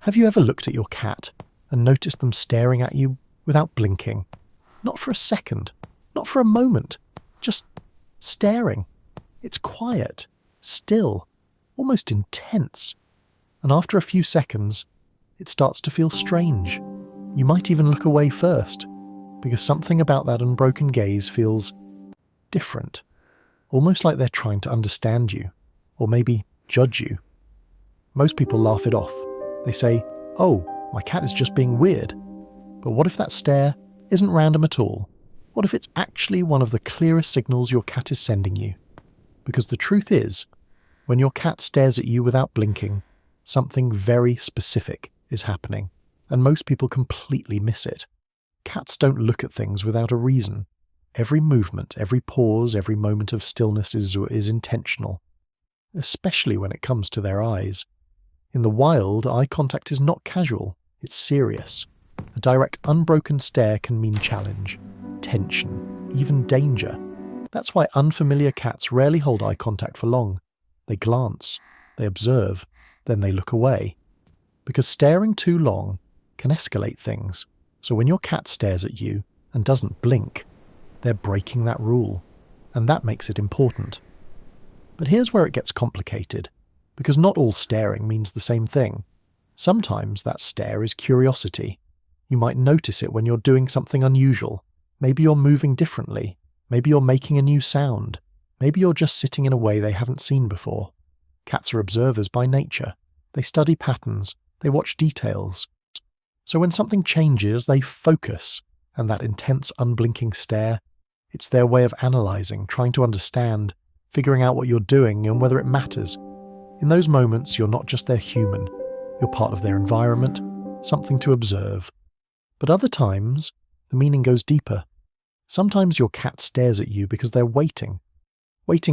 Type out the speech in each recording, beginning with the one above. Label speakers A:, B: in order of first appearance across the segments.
A: Have you ever looked at your cat and noticed them staring at you without blinking? Not for a second, not for a moment, just staring. It's quiet, still, almost intense. And after a few seconds, it starts to feel strange. You might even look away first, because something about that unbroken gaze feels different. Almost like they're trying to understand you, or maybe judge you. Most people laugh it off. They say, "Oh, my cat is just being weird." But what if that stare isn't random at all? What if it's actually one of the clearest signals your cat is sending you? Because the truth is, when your cat stares at you without blinking, something very specific is happening, and most people completely miss it. Cats don't look at things without a reason. Every movement, every pause, every moment of stillness is intentional, especially when it comes to their eyes. In the wild, eye contact is not casual, it's serious. A direct, unbroken stare can mean challenge, tension, even danger. That's why unfamiliar cats rarely hold eye contact for long. They glance, they observe, then they look away. Because staring too long can escalate things. So when your cat stares at you and doesn't blink, they're breaking that rule, and that makes it important. But here's where it gets complicated, because not all staring means the same thing. Sometimes that stare is curiosity. You might notice it when you're doing something unusual. Maybe you're moving differently. Maybe you're making a new sound. Maybe you're just sitting in a way they haven't seen before. Cats are observers by nature. They study patterns. They watch details. So when something changes, they focus, and that intense, unblinking stare, it's their way of analysing, trying to understand, figuring out what you're doing and whether it matters. In those moments, you're not just their human. You're part of their environment, something to observe. But other times, the meaning goes deeper. Sometimes your cat stares at you because they're waiting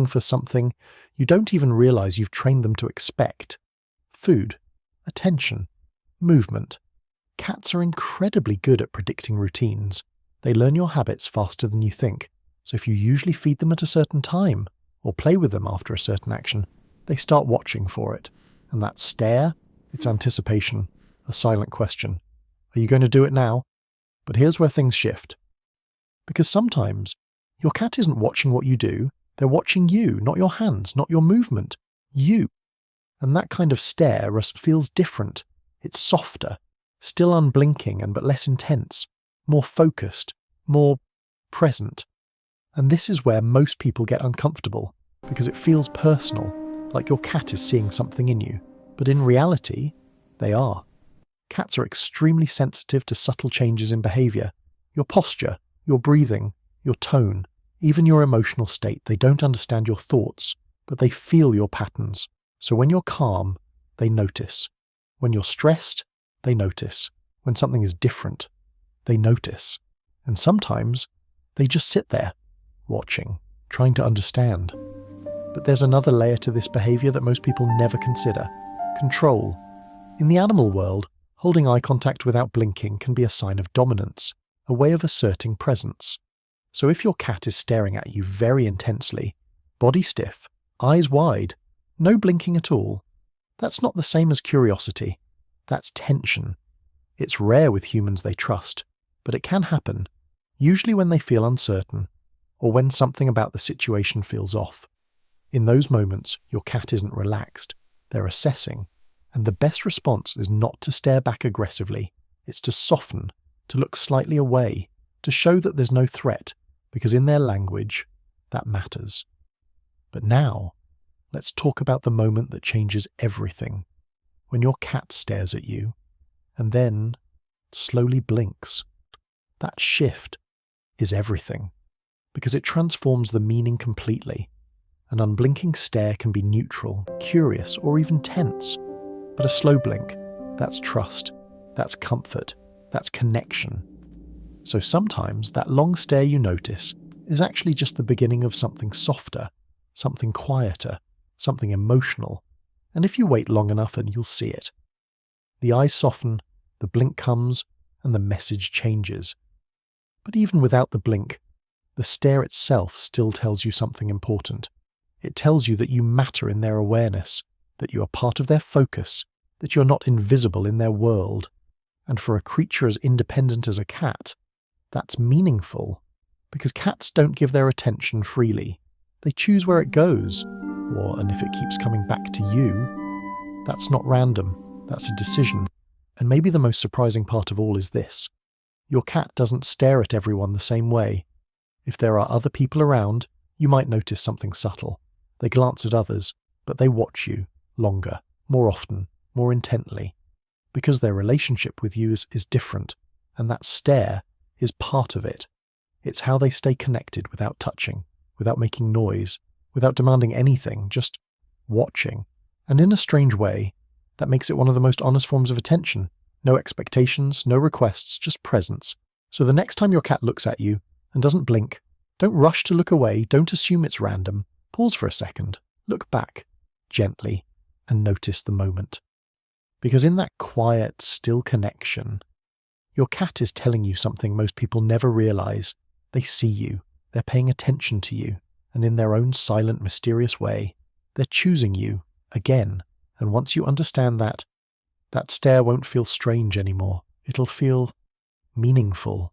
A: for something you don't even realise you've trained them to expect. Food, attention, movement. Cats are incredibly good at predicting routines. They learn your habits faster than you think. So if you usually feed them at a certain time, or play with them after a certain action, they start watching for it. And that stare, it's anticipation, a silent question. Are you going to do it now? But here's where things shift. Because sometimes your cat isn't watching what you do, they're watching you, not your hands, not your movement, you. And that kind of stare feels different. It's softer, still unblinking but less intense, more focused, more present. And this is where most people get uncomfortable, because it feels personal, like your cat is seeing something in you. But in reality, they are. Cats are extremely sensitive to subtle changes in behaviour. Your posture, your breathing, your tone, even your emotional state. They don't understand your thoughts, but they feel your patterns. So when you're calm, they notice. When you're stressed, they notice. When something is different, they notice. And sometimes they just sit there, watching, trying to understand. But there's another layer to this behaviour that most people never consider. Control. In the animal world, holding eye contact without blinking can be a sign of dominance, a way of asserting presence. So if your cat is staring at you very intensely, body stiff, eyes wide, no blinking at all, that's not the same as curiosity. That's tension. It's rare with humans they trust, but it can happen, usually when they feel uncertain, or when something about the situation feels off. In those moments, your cat isn't relaxed. They're assessing. And the best response is not to stare back aggressively. It's to soften, to look slightly away, to show that there's no threat, because in their language, that matters. But now, let's talk about the moment that changes everything. When your cat stares at you, and then slowly blinks. That shift is everything, because it transforms the meaning completely. An unblinking stare can be neutral, curious, or even tense. But a slow blink, that's trust, that's comfort, that's connection. So sometimes that long stare you notice is actually just the beginning of something softer, something quieter, something emotional. And if you wait long enough, and you'll see it. The eyes soften, the blink comes, and the message changes. But even without the blink, the stare itself still tells you something important. It tells you that you matter in their awareness, that you are part of their focus, that you're not invisible in their world. And for a creature as independent as a cat, that's meaningful, because cats don't give their attention freely. They choose where it goes, and if it keeps coming back to you, that's not random, that's a decision. And maybe the most surprising part of all is this. Your cat doesn't stare at everyone the same way. If there are other people around, you might notice something subtle. They glance at others, but they watch you longer, more often, more intently, because their relationship with you is different, and that stare is part of it. It's how they stay connected without touching, without making noise, without demanding anything, just watching. And in a strange way, that makes it one of the most honest forms of attention. No expectations, no requests, just presence. So the next time your cat looks at you and doesn't blink, don't rush to look away, don't assume it's random. Pause for a second, look back, gently, and notice the moment. Because in that quiet, still connection, your cat is telling you something most people never realize. They see you, they're paying attention to you, and in their own silent, mysterious way, they're choosing you again. And once you understand that, that stare won't feel strange anymore. It'll feel meaningful.